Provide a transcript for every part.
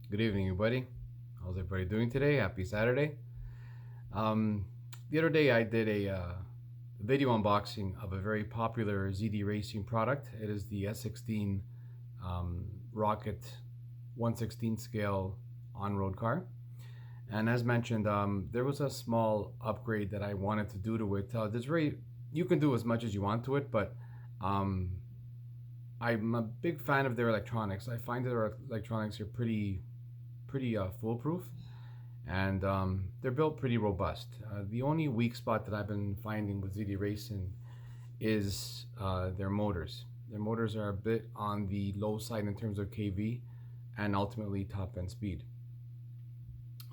Good evening, everybody. How's everybody doing today? Happy Saturday. Um, the other day, I did a video unboxing of a very popular ZD Racing product. It is the S16 Rocket 1/16 scale on-road car. And as mentioned, there was a small upgrade that I wanted to do to it. You can do as much as you want to it, but um, I'm a big fan of their electronics. I find that their electronics are pretty foolproof, and they're built pretty robust. The only weak spot that I've been finding with ZD Racing is their motors. Their motors are a bit on the low side in terms of kV and ultimately top end speed.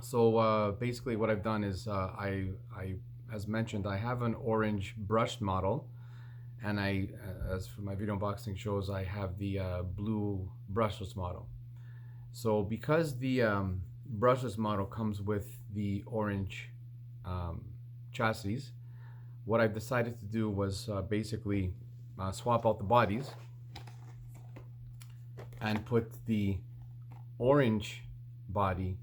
So basically, what I've done is as mentioned, I have an orange brushed model, and as for my video unboxing shows, I have the blue brushless model. So because the brushless model comes with the orange um, chassis, what I've decided to do was basically swap out the bodies and put the orange body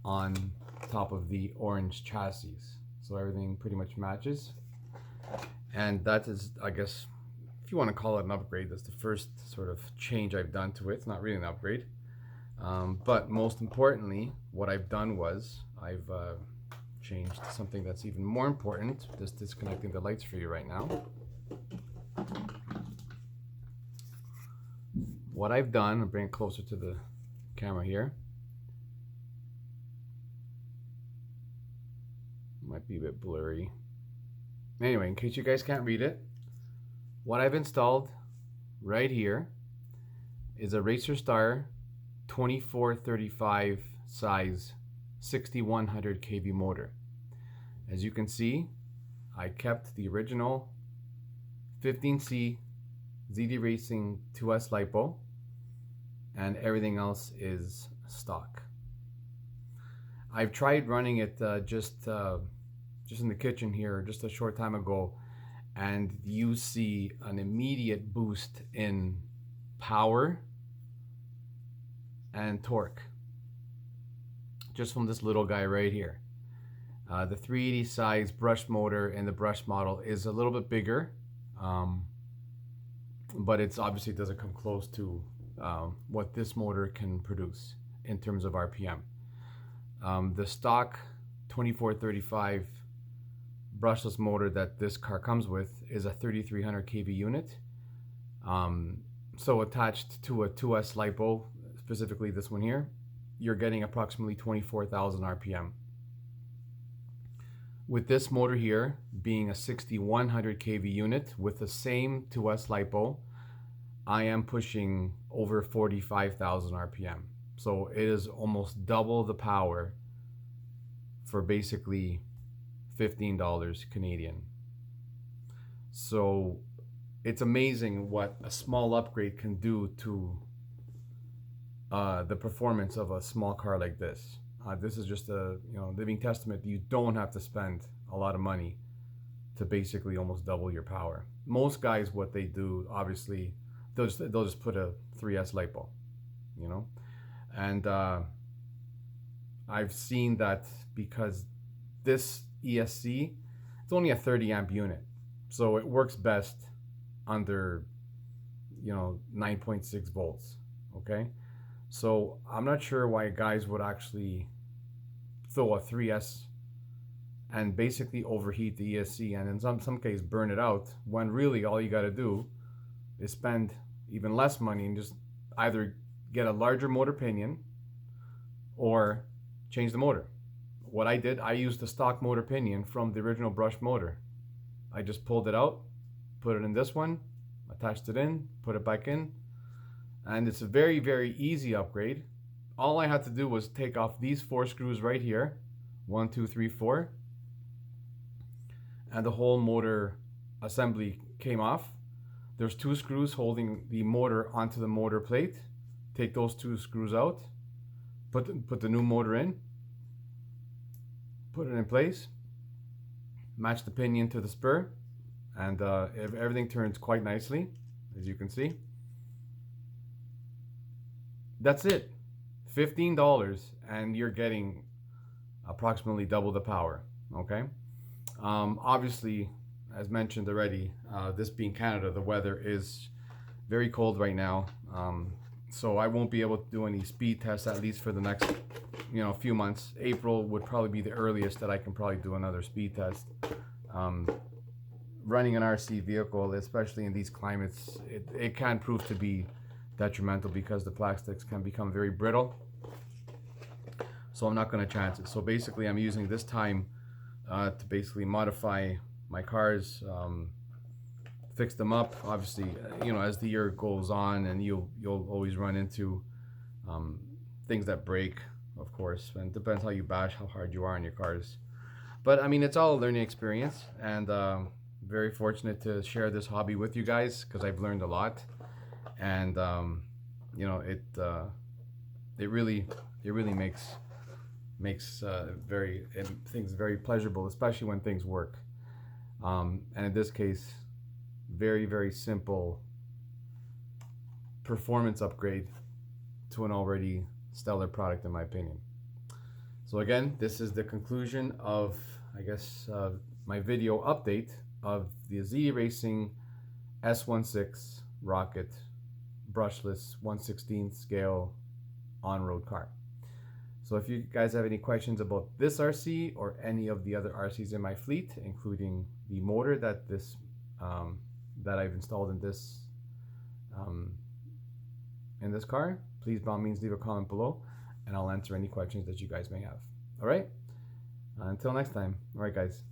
on top of the orange chassis. So everything pretty much matches. And that is, I guess, if you want to call it an upgrade, that's the first sort of change I've done to it. It's not really an upgrade. But most importantly, what I've done was I've changed something that's even more important. Just disconnecting the lights for you right now. What I've done, I'll bring it closer to the camera here. Might be a bit blurry. Anyway, in case you guys can't read it, what I've installed right here is a Racer Star 2435 size 6100 kV motor. As you can see, I kept the original 15C ZD Racing 2S LiPo, and everything else is stock. I've tried running it just in the kitchen here just a short time ago, and you see an immediate boost in power and torque just from this little guy right here. The 380 size brush motor in the brush model is a little bit bigger, but it's obviously doesn't come close to what this motor can produce in terms of RPM. The stock 2435 brushless motor that this car comes with is a 3300 kV unit. So attached to a 2S LiPo, specifically this one here, you're getting approximately 24,000 RPM. With this motor here being a 6100 kV unit with the same 2S LiPo, I am pushing over 45,000 RPM. So it is almost double the power for basically $15 Canadian. So it's amazing what a small upgrade can do to the performance of a small car like this. This is just a living testament. You don't have to spend a lot of money to basically almost double your power. Most guys, what they do, obviously, they'll just put a 3S LiPo, and I've seen that because this ESC, it's only a 30 amp unit, so it works best under 9.6 volts. Okay, so I'm not sure why guys would actually throw a 3S and basically overheat the ESC and in some case burn it out, when really all you got to do is spend even less money and just either get a larger motor pinion or change the motor. What I did, I used the stock motor pinion from the original brush motor. I just pulled it out, put it in this one, attached it in, put it back in, and it's a very, very easy upgrade. All I had to do was take off these 4 screws right here, 1, 2, 3, 4, and the whole motor assembly came off. There's 2 screws holding the motor onto the motor plate. Take those 2 screws out, put the new motor in, put it in place, match the pinion to the spur, and everything turns quite nicely, as you can see. That's it. $15 and you're getting approximately double the power. Okay. Obviously, as mentioned already, this being Canada, the weather is very cold right now. So I won't be able to do any speed tests, at least for the next few months. April would probably be the earliest that I can probably do another speed test. Running an RC vehicle, especially in these climates, it can prove to be detrimental because the plastics can become very brittle. So I'm not going to chance it. So basically I'm using this time to basically modify my cars, fix them up. Obviously, as the year goes on, and you'll always run into things that break, of course, and it depends how you bash, how hard you are on your cars. But I mean, it's all a learning experience, and very fortunate to share this hobby with you guys because I've learned a lot, and it really makes things very pleasurable, especially when things work. And in this case, very simple performance upgrade to an already stellar product, in my opinion. So again, this is the conclusion of, I guess, my video update of the ZD Racing S16 Rocket brushless 1/16 scale on-road car. So if you guys have any questions about this RC or any of the other RCs in my fleet, including the motor that that I've installed in this car, please by all means leave a comment below, and I'll answer any questions that you guys may have. All right. Until next time. All right, guys.